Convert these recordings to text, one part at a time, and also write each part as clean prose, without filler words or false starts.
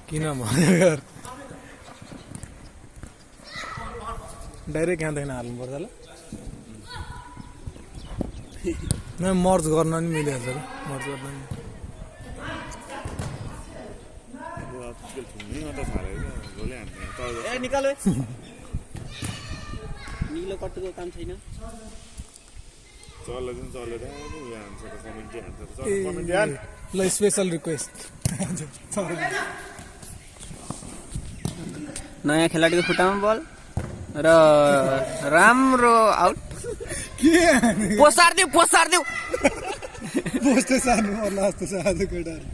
किन भन्यो यार डाइरेक्ट यहाँदेखि हाल्नुपर्छ ल न मर्ज गर्न नि मिलिहाल्छ ल मर्ज गर्न नि ए निकाल निलो कट्टुको काम छैन ल स्पेशल रिक्वेस्ट नयाँ खेलाडीको खुट्टामा बल र राम्रो आउट पोसार्दिउ पोस्टै सार्नु पर्ला जस्तो छ आज केटाहरू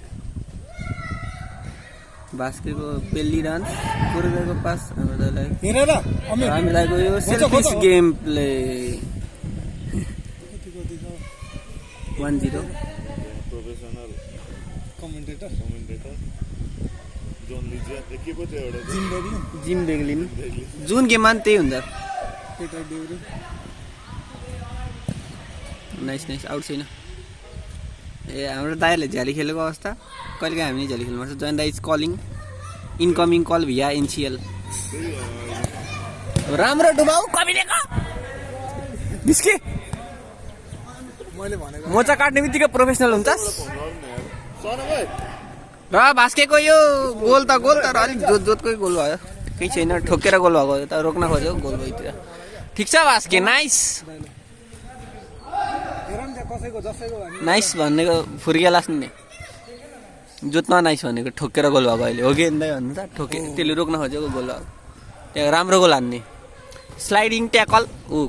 बास्केटको पेल्ली रन गुरुदेवको पास हेरेर हामीलाई गयो selfish game play 1-0 professional commentator Jim Beglin जुन गेममा त्यही हुन्छ नाइस आउट छैन ए हाम्रो दाइहरूले झ्याली खेलेको अवस्था कहिले हामी झ्याली खेल्नुपर्छ जन दाइ इज कलिङ इनकमिङ कल भिया एनसिएल राम्रो डुबाउ कमिलेको निस्के मोचा काट्ने बित्तिकै प्रोफेसनल हुन्छ र भास्केको यो गोल त अलिक जोतकै गोल भयो केही छैन ठोकेर गोल भएको त रोक्न खोज्यो गोल भइतिर ठिक छ भास्के नाइस भनेको फुर्किया लास्ने जोत्न नाइस भनेको ठोकेर गोल भएको अहिले हो कि भन्नु त ठोके त्यसले रोक्न खोजेको गोल भएको त्यहाँ राम्रो गोल हान्ने स्लाइडिङ ट्याकल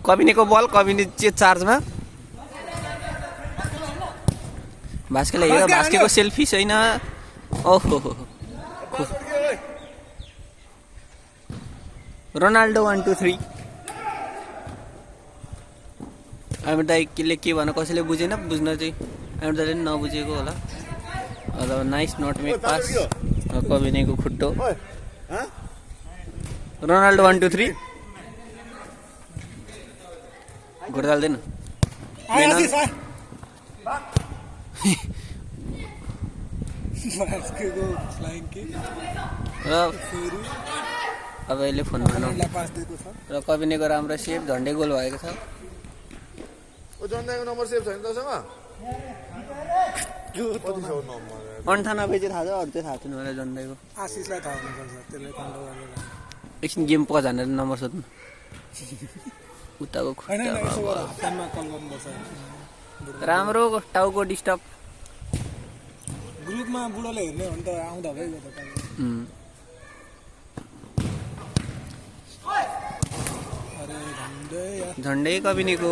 कबिनेको बल कबिने चार्जमा भास्केलाई हेर भास्केको सेल्फी छैन ओहो रोनाल्डो 1 2 3 हामी दाइले के भन्न कसैले बुझेन बुझ्न चाहिँ हामी दाइले नबुझेको होला अथवा नाइस नट मेक पास कबिनेको खुट्टो रोनाल्डो 1 2 3 घुर्दाल्दैन अब अहिले फोन भनौँ र कबिनेको राम्रो सेभ झन्डै गोल भएको छ नम्बर सेभ छैन तसँग 98 चाहिँ थाहा छ अरू चाहिँ थाहा छैन मलाई झन्डैको आशिषलाई थाहा हुनुपर्छ त्यसले कन्ट्रोल गरेर एकछिन गेम पका जानेर नम्बर सोध्नु उताको राम्रो टाउको डिस्टर्ब ग्रुपमा बुढाले हेर्ने हो नि त आउँदा भइगयो त झन्डै कबिनेको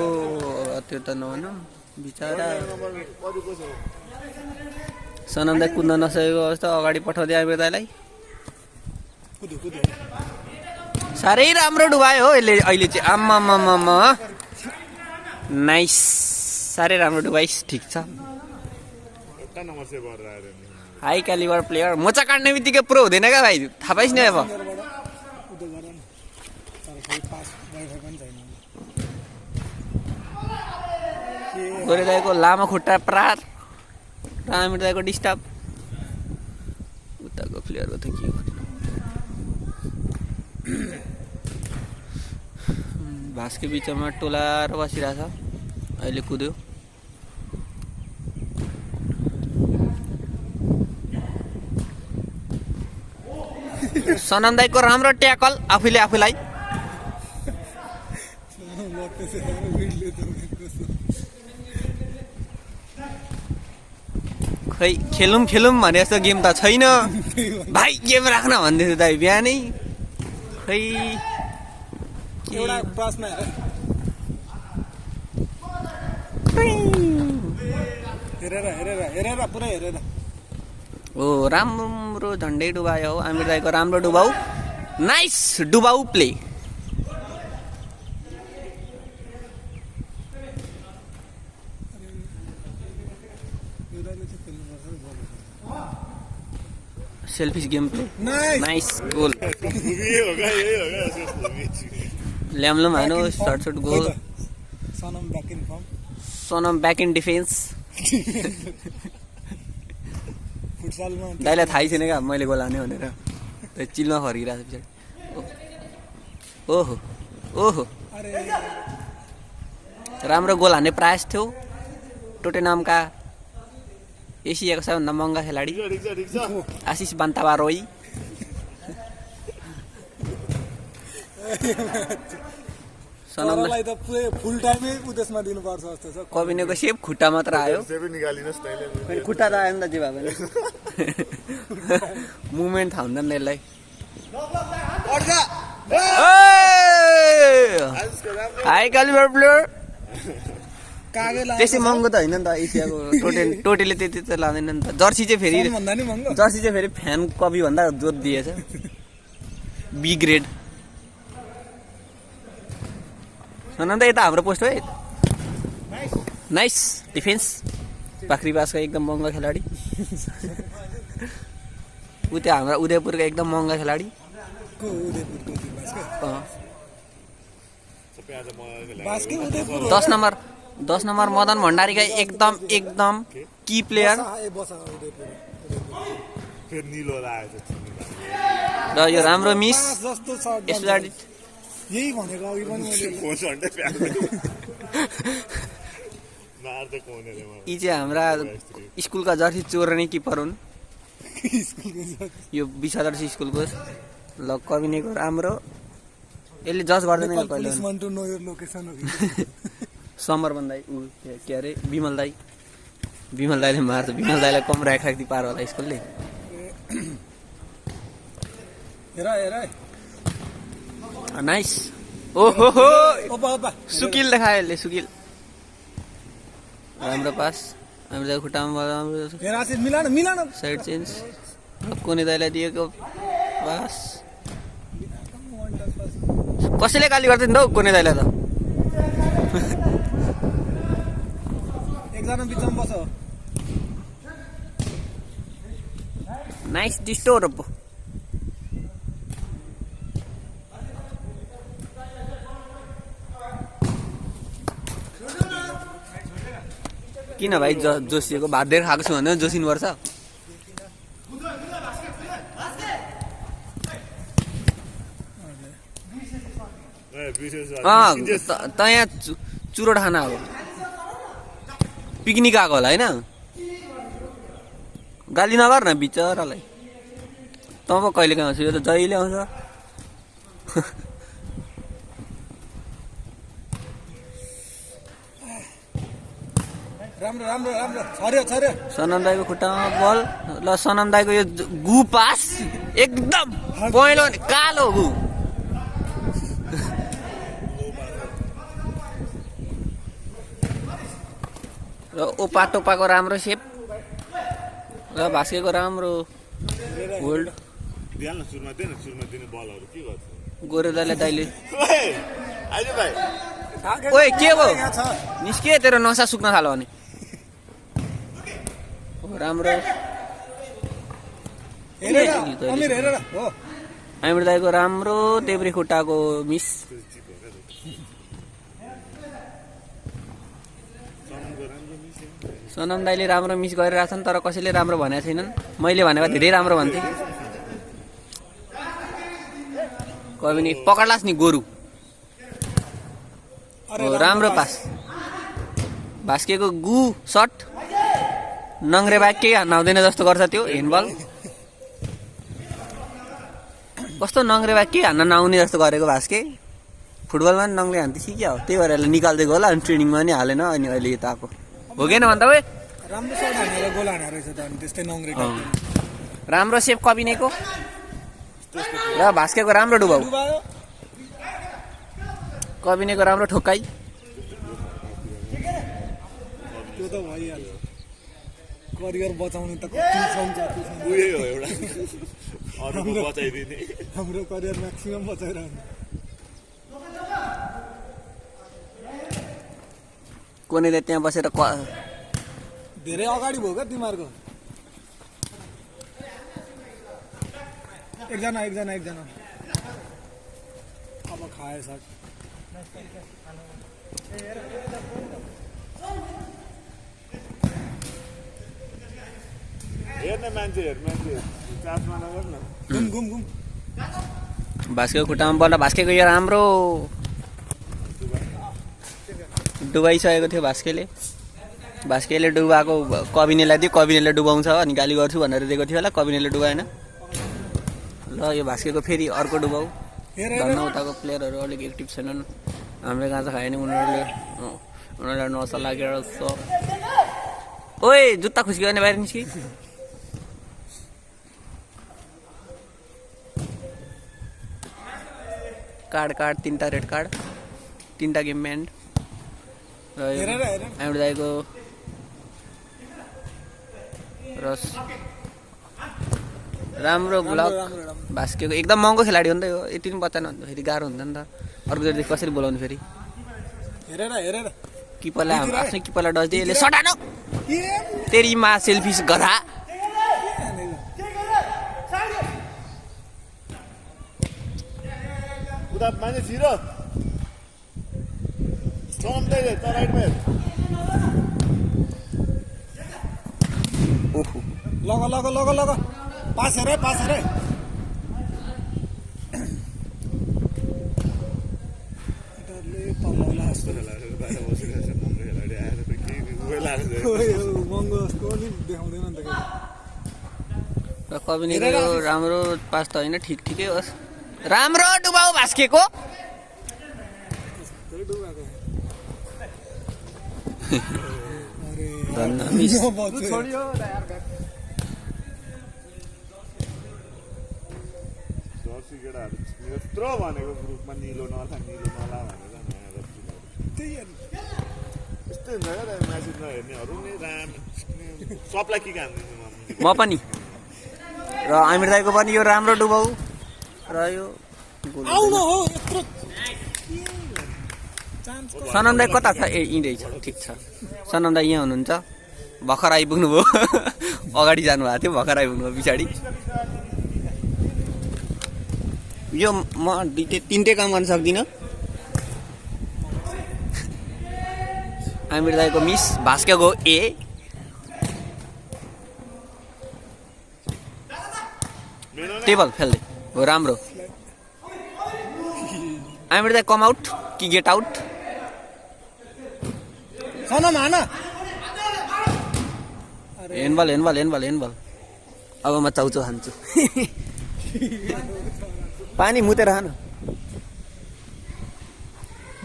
त्यो त नभनौँ बिचरा सनम दाइ कुद्न नसकेको अवस्था अगाडि पठाउँदै आयो दाइलाई साह्रै राम्रो डुबायो हो यसले अहिले चाहिँ आम्मामामा नाइस साह्रै राम्रो डुबाइस ठिक छ हाई क्यालिबर प्लेयर मोचा काट्ने बित्तिकै प्रो हुँदैन क्या भाइ थाहा पाइस् नि अब गोरे दाइको लामो खुट्टा प्रार रामिर दाइको डिस्टर्ब उताको प्लेयरको त के गर्नु भास्के बिचमा टोलाएर बसिरहेछ अहिले कुद्यो सनम दाइको राम्रो ट्याकल आफूलाई खै खेलौँ भने जस्तो गेम त छैन भाइ गेम राख्न भन्दै थियो दाइ बिहानै खै एउटा प्रश्न हेरेर पुरै हेरेर ओ राम्रो झन्डै डुबायो हो आमिर दाइको राम्रो डुबाउ नाइस डुबाउ play selfish game play nice goal ल्यामलम हानो सर्ट गोल सनम ब्याक इन डिफेन्स फुटसलमा दाइलाई थाहै छैन क्या मैले गोल हाने भनेर त्यो चिलमा फर्किरहेको छ पछाडि ओहो ओहो अरे राम्रो गोल हान्ने प्रयास थियो टोटेनामका एसियाको सबैभन्दा महँगा खेलाडी आशिष बान्तावारोई सनम सरलाई त पुरै फुल टाइमै उदेशमा दिनुपर्छ जस्तो छ कविनेको सेप खुट्टा मात्र आयो फेरि खुट्टा त आयो नि त जे भए पनि मुभमेन्ट थाहा हुँदैन यसलाई हाई क्यालिबर प्लेयर कागे त्यसै महँगो त होइन नि त एसियाको टोटेले त्यति त लाँदैन नि त जर्सी चाहिँ फेरि भन्दा नि महँगो जर्सी चाहिँ फेरि फ्यान कपी भन्दा जोत दिएछ बी ग्रेड सनन्द यता हाम्रो पोस्ट हो नाइस डिफेन्स पाखरी पासको एकदम महँगो खेलाडी ऊ त्यो हाम्रो उदयपुरको एकदम महँगो खेलाडी को उदयपुरको अँ। बास्के उदयपुर 10 नम्बर मदन भण्डारीका एकदम एकदम की प्लेयर बसा उदयपुर र यो राम्रो मिस जस्तो छ यसलाई यही भनेको अघि पनि मैले यी चाहिँ हाम्रा स्कुलका जर्सी चोर्ने किपर हुन् यो 20,000 स्कुलको ल कविनेको राम्रो यसले जज गर्दैन क्या कहिले police want to know your location समर भन्दै ऊ के अरे विमल दाईले मार्छ विमल दाईलाई कम राखि पार होला स्कुलले हेर हेर नाइस ओहो हो ओपा ओपा सुकिल देखायो यसले सुकिल राम्रो पास हाम्रो खुट्टामा राम्रो हेर आशिष मिलान मिलान साइड चेन्ज कोने दाइलाई दिएको पास कसैले गाली गर्दैन त हौ कोने दाइलाई त एकजना बिचमा बस नाइस डिस्टोर किन भाइ जोसिएको भात धेर खाएको छु भने जोसिनुपर्छ त यहाँ चुरोट खाना हो पिकनिक आएको होला होइन गाली नगर न बिचरालाई त पो कहिले कहाँ आउँछु यो त जहिले आउँछ राम्रो राम्रो राम्रो छर्यो छर्यो सनम दाईको खुट्टामा बल ल सनम दाईको यो गु पास एकदम पहेँलो कालो गु र ओपा टोपाको राम्रो सेप र भास्केको राम्रो होल्ड गोरेदाले दाइले ओए के भयो निस्के तेरो नसा सुक्न थाल्यो भने राम्रो अमिर हेरेर हो आमिर दाईको राम्रो देब्रे खुट्टाको मिस सनम दाईले राम्रो मिस गरिरहेछन् तर कसैले राम्रो भनेको छैनन् मैले भनेको धेरै राम्रो भन्थे कविनी पकडलास् नि गोरु राम्रो पास भास्केको गु सट नङ्ग्रे बाइक केही हान्न आउँदैन जस्तो गर्छ त्यो हेन्डबल कस्तो नङ्ग्रे बाइक केही हान्न नआउने जस्तो गरेको भास्के फुटबलमा पनि नङ्ग्रे हान्थ्यो सिक्यो त्यही भएर यसलाई निकालिदिएको होला अनि ट्रेनिङमा पनि हालेन अनि अहिले यता आएको हो कि भन्दा उयो राम्रो सर्ट हानेर गोल हानेर रहेछ त अनि त्यस्तै नङ्ग्रे राम्रो सेप कविनेको र भास्केको राम्रो डुबाउ कविनेको राम्रो ठोक्काइ त्यो त भइहाल्यो करियर बचाउने त कति सम्झ हाम्रो करियर म्याक्सिमम बचाइरहनु कोनेले त्यहाँ बसेर धेरै अगाडि भयो क्या तिमीहरूको एकजना एकजना एकजना अब खाएछ हेर्ने मान्छे चार्जमा नगर न घुम घुम घुम भास्केको खुट्टामा बल्ल भास्केको यो राम्रो डुबाइसकेको थियो भास्केले डुबाएको कविनेलाई दियो कविनेले डुबाउँछ अनि गाली गर्छु भनेर दिएको थियो होला कविनेले डुबाएन ल यो भास्केको फेरि अर्को डुबाउ धन्न उताको प्लेयरहरू अलिक एक्टिभ छैनन् हामीले गाँजा खायो नि उनीहरूलाई नसा लागेर ओए जुत्ता खुस्क्यो भने बाहिर निस्कि कार्ड 3टा रेड कार्ड 3टा गेम एन्ड हाम्रो दाइको रस राम्रो ब्लक भास्केको एकदम महँगो खेलाडी हो नि त यो यति पनि बच्चा नहुँदाखेरि गाह्रो हुन्छ नि त अर्कोचोटि कसरी बोलाउनु फेरि हेरेर किपरलाई आफ्नै किपरलाई डज दिए यसले सटानो तेरी मा सेल्फिस गधा उता मान्छे छिरो स्ट्रमले त राइटमा लग पास हेरे कविनीको राम्रो पास त होइन ठिकै होस् राम्रो डुबाउ भास्केको यत्रो भनेको ग्रुपमा निलो नला भनेर यस्तै हुन्छ क्या म्यासेज नहेर्नेहरू नि सबलाई के काम म पनि र आमिर दाइको पनि यो राम्रो डुबाउ र यो सनम दाइ कता छ ए यहीँ रहेछ ठिक छ सनम दाइ यहाँ हुनुहुन्छ भर्खर आइपुग्नु भयो अगाडि जानुभएको थियो भर्खर आइपुग्नु भयो पछाडि यो म 3टै काम गर्न सक्दिनँ आमिर दाइको मिस भास्केको ए टेबल खेल्दै हो राम्रो आमिर दाइ कम आउट कि गेट आउट हेनबल अब म चाउचो खान्छु पानी मुतेर खानु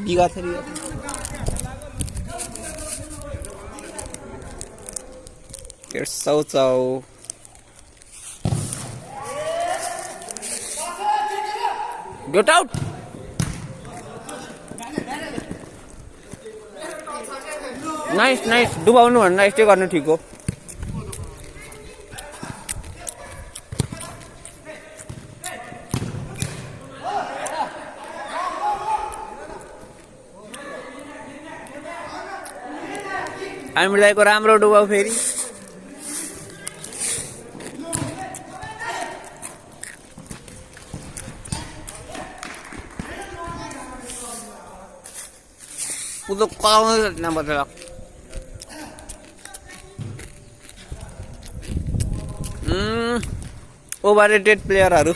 बिगार्छ चाउ गेट आउट नाइस डुबाउनु भन्दा यस्तै गर्नु ठिक हो आमिर दाइको राम्रो डुबाउ फेरि उतो कलाउनु नपर्छ ओभर रेटेड प्लेयरहरू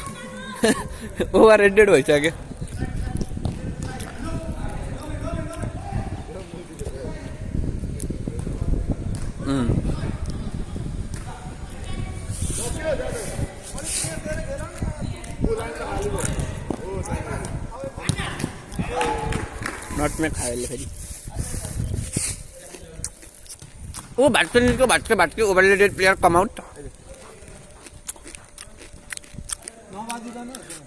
ओभर रेटेड भइसक्यो नटमेक खायो फेरि ओ भाटके ओभररेटेड प्लेयर कम आउट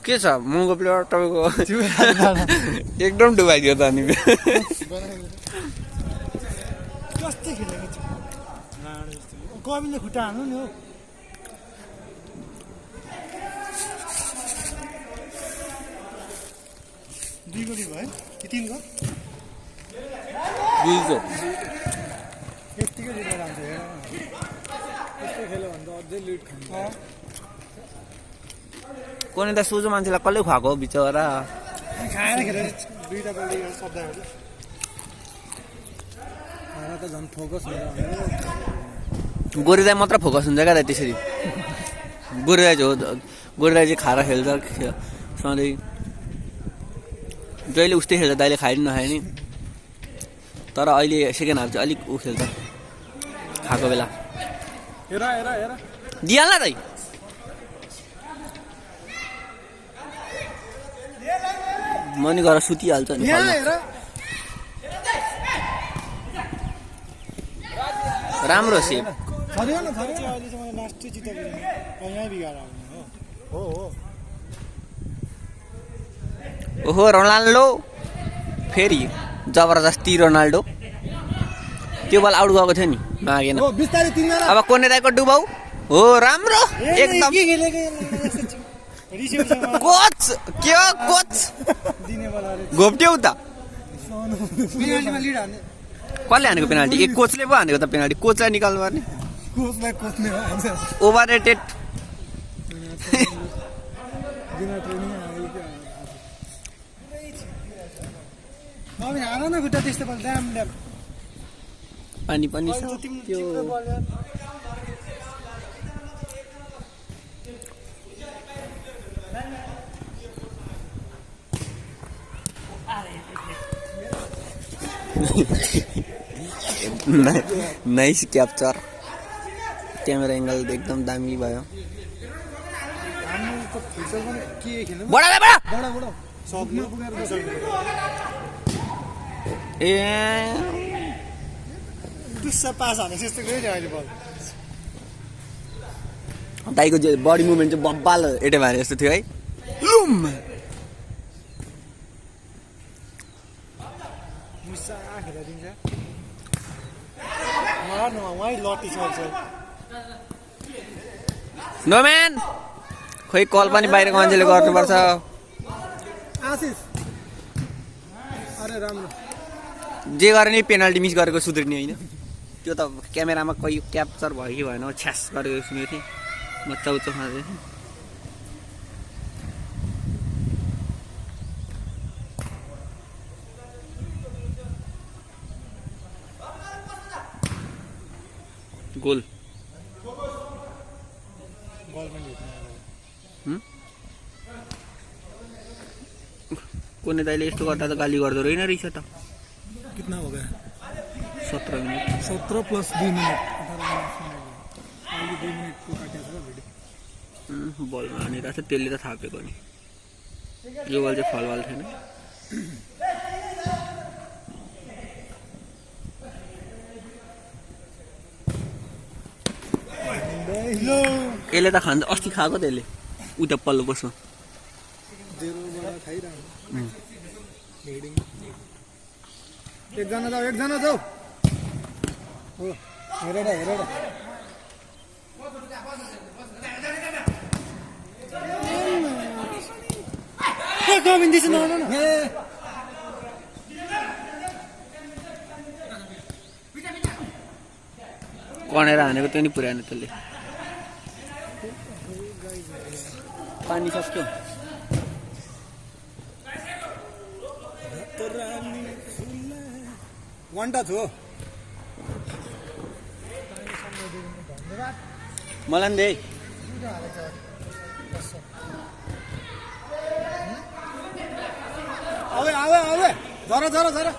के छ महँगो प्लेयर तपाईँको एकदम डुबाइदियो त अनि कविले खुट्टा हान्नु नि हो दुई गोली भयो कि 3 गो यतिकै लिएर जान्छ हेर यस्तो खेल्यो भने त अझै लिड खान्छ कोनी त सोझो मान्छेलाई कसले खुवाएको हो बिचरा खाएर खेलेर 2टा बल शब्दहरू त झन् फोकस हुन्छ गोरी दाई मात्र फोकस हुन्छ क्या त्यसरी गोरी दाई चाहिँ खाएर खेल्छ सधैँ जहिले उस्तै खेल्छ दाइले खाइदिनु नखाए नि तर अहिले सेकेन्ड हाफ चाहिँ अलिक ऊ खेल्छ खाएको बेला हेर हेर हेर दिइहाल्न दाइ मनी गएर सुतिहाल्छ नि यहाँ फलमा। हेर राम्रो सेप छरियो न छरियो अहिले चाहिँ मैले लास्ट चाहिँ जितेको यहीँ बिगाएर आउने हो हो ओहो रोनाल्डो फेरि जबरजस्ती रोनाल्डो त्यो बल आउट गएको थियो नि मागेन हो बिस्तारै तिनजना अब कोने दाइको डुबाउ हो राम्रो एकदम के खेलेको रिसिभसँग कोच के हो कोच दिने बेला रे घोप्ट्यौ त पेनाल्टीमा लिड हान्ने कसले हानेको पेनाल्टी ए कोचले पो हानेको त पेनाल्टी कोचलाई निकाल्नु पर्ने कोचलाई कोच्ने हो हान्छ ओभर रेटेड बिना ट्रेनिङ आयो के नभए हान न खुट्टा त्यस्तो पाल ड्याम ड्याम पानी पनि छ त्यो त्यो बल यार नाइस क्याप्चर क्यामेरा एङ्गल एकदम दामी भयो हाम्रो त फ्युचर पनि के खेल्नु बडा बडा बडा बडा सक्नु पुगेर ए दुस्सा पास हाने जस्तो गयो नि अहिले बल दाइको बडी मुभमेन्ट चाहिँ बब्बाल एटे मारे जस्तो थियो है लुम मुसा खेलाइदिन्छ मार्नु उहाँ लटी छ नो म्यान खोइ कल पनि बाहिरको मान्छेले गर्नुपर्छ आशिष अरे राम्रो जे गरे नि पेनाल्टी मिस गरेको सुध्रिने होइन त्यो त क्यामेरामा कोही क्याप्चर भयो कि भएन छ्यास गरेको सुनेको थिएँ मजा उच्च खाँदै थिएँ गोल कोने दाइले यस्तो गर्दा त गाली गर्दो रहेन रहेछ त कितना हो गया 17 मिनट 17 प्लस 2 मिनट 18 मिनट अहिले 2 मिनट को काटेको छ भिडियो बलमा हानिरहेको छ त्यसले त थापेको नि यो बल चाहिँ फलवाल थिएन लो यसले त खान्छ अस्ति खाएको त्यसले उता पल्लो बस्नु जेरोबाट खाइरहनु हेडिङ एकजना जाऊ हो हेरेर कनेर हानेको त्यो नि पुर्याएन त्यसले पानी सक्यो घन्टा छु मलाई नि दे आवे जरा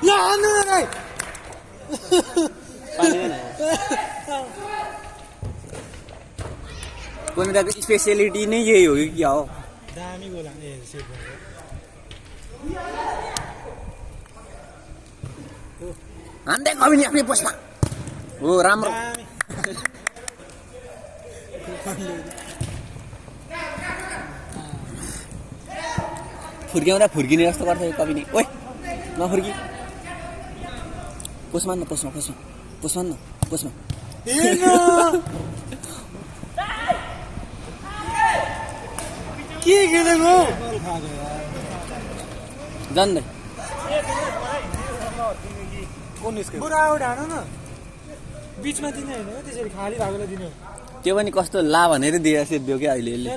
ला हान्नु नै कुनै दाइको स्पेसियालिटी नै यही हो कि क्या हो दामी गोला ए सेभ हान्दै कवि नि आफ्नै पोस्टमा हो राम्रो फुर्क्याउँदा फुर्किने जस्तो गर्छ यो कवि नि ओइ नफुर्की पोस्टमा न पोस्टमा के खेलेको जान्दै बुढा आउट हान न बिचमा दिने होइन त्यसरी खाली भएकोलाई दिने त्यो पनि कस्तो ला भनेर दिएर सेभ्यो क्या अहिले यसले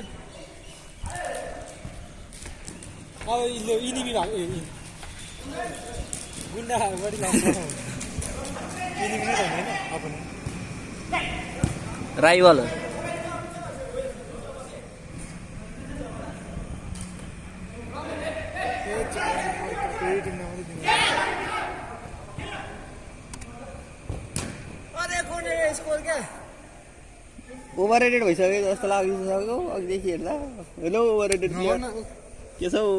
अब इनिमी भएको गुन्डा बढी लाग्छ होइन अपन राइवल हो ओभररेटेड भइसक्यो जस्तो लागिसक्यो अघिदेखि हेर्दा हेलो ओभररेटेड प्लेयर के छ हौ?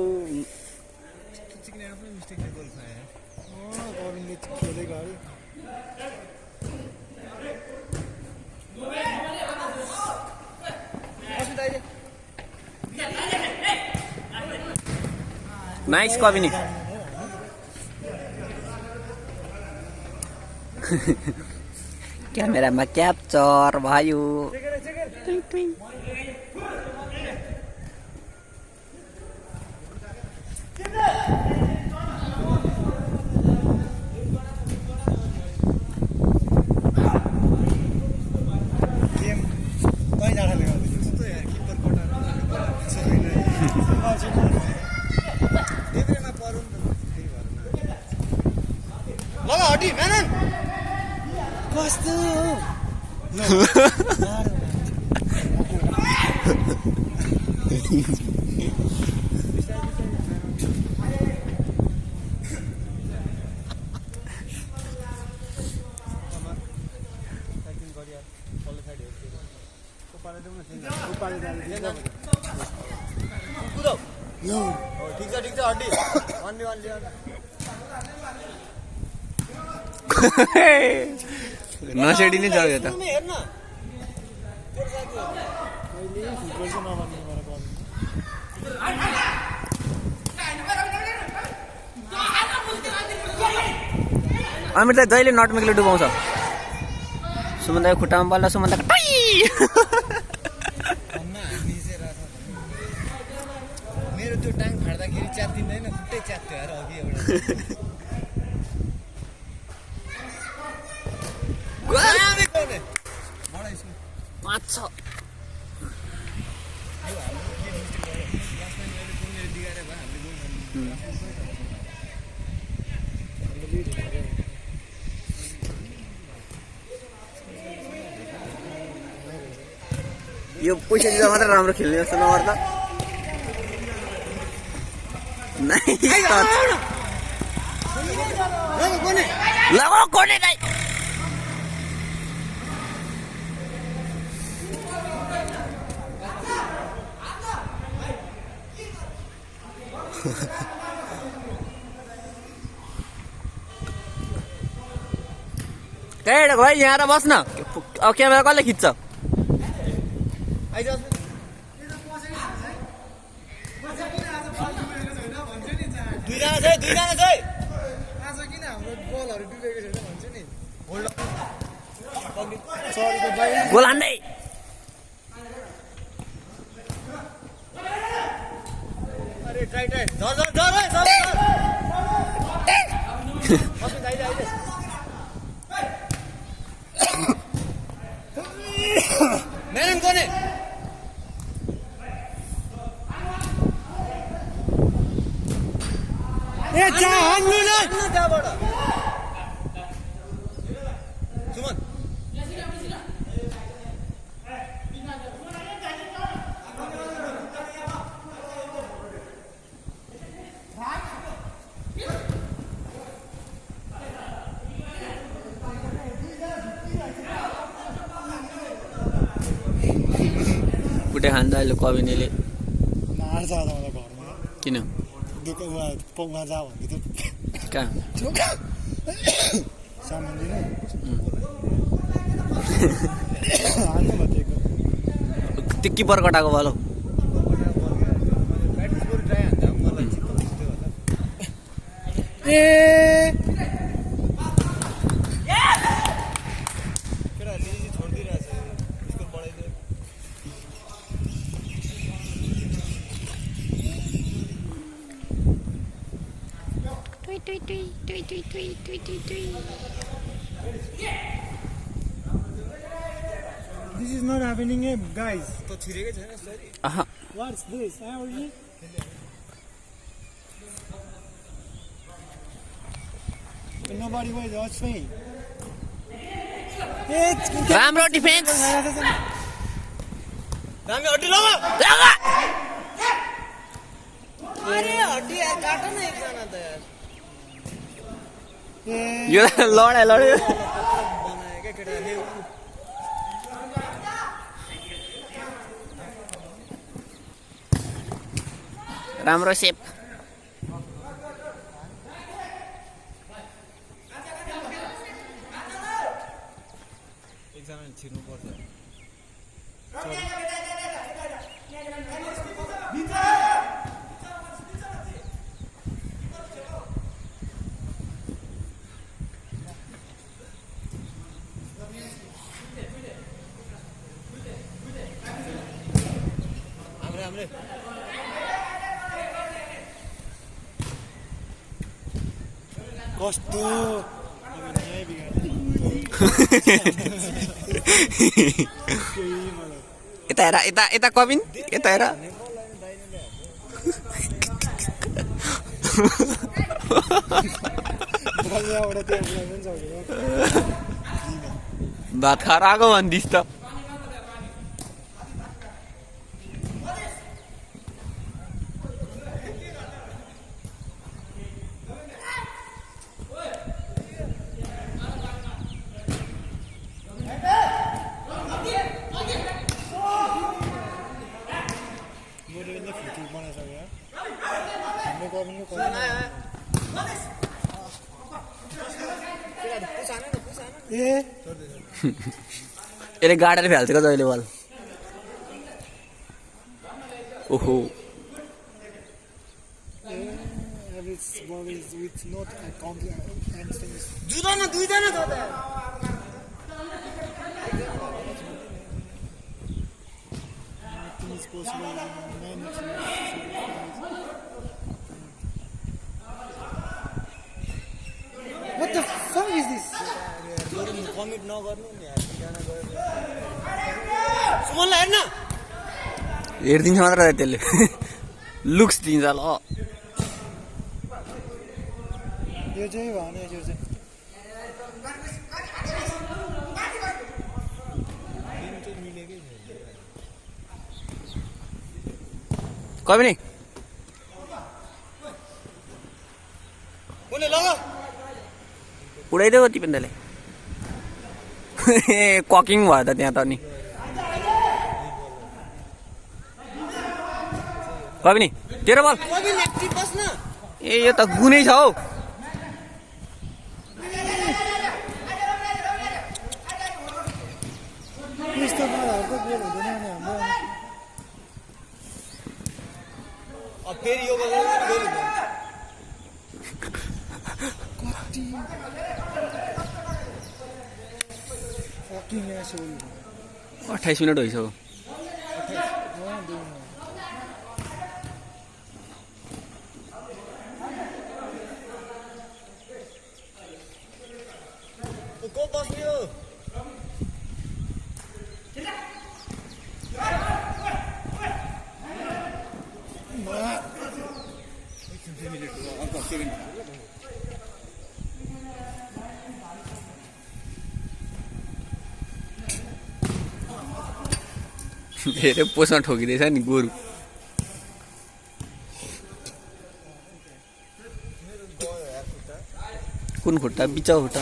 आफ्नै मिस्टेकले गोल खायो कविनले खेलेको अरे नाइस कविनी क्यामेरामा क्याप्चर भयो कस्तो ठिक छ हड्डी नसेडी नै चढ्यो त अमिर त जहिले नटमेकले डुबाउँछ सुमन्दाको खुट्टामा बल्ल सुमन्दाको टाइ मेरो त्यो टाङ फाड्दाखेरि च्यात्तिँदैन खुट्टै च्यात्थ्यो यार अघि एउटा पाँच छ यो पैसा दिँदा मात्र राम्रो खेल्ने जस्तो नगर त लगाऊ कोने दाइ भाइ यहाँ आएर बस्न अब क्यामेरा कसले खिच्छ गोल हान्दै मेरन कोने ए जा हान्नु न त्यहाँबाट सुमन बुढे खान्छ अहिले कविनीले मार्छ मलाई घरमा किन दोकानमा पौमा जा भन्दै कहाँ सामान दिनु हाल्नु भनेको त्यो किपर कटाएको भयो ए This is not happening, guys. What's this? Nobody was watching. राम्रो डिफेन्स रामी हड्डी लगा अरे हड्डी यार काट न एकजना त यार यो लड्यो बनाएका केटाले राम्रो सेप एकजना छिर्नु पर्छ हामीले कस्तो यता हेर यता यता कबिन यता हेर भात खाएर आएको भन्दिस् त यसले गाडेर फ्याल्छ क्या जहिले बल ओहो जुदाना दुईजना छ त What the fuck is this? Commit नगर्नु नि यार एकजना गयो सुमनलाई हेर्न हेरिदिन्छ मात्र त्यसले लुक्स दिन्छ ल यो चाहिँ भने यो चाहिँ कभी कुनै लगा उडाइदेऊ तिपेन्दाले ककिङ भयो त त्यहाँ त नि कवि नि तेरो बल कभी एक्टिभ बस्न ए यो त गुनै छ हौ यस्तो बालहरुको गोल हुँदैन नि हाम्रो अब फेरि यो गर्नु गोल हुँदैन कति फकिङ एसोल 28 मिनट भइसक्यो को बस्ने हो धेरै पोसमा ठोकिँदैछ नि गोरु कुन खुट्टा बिचा खुट्टा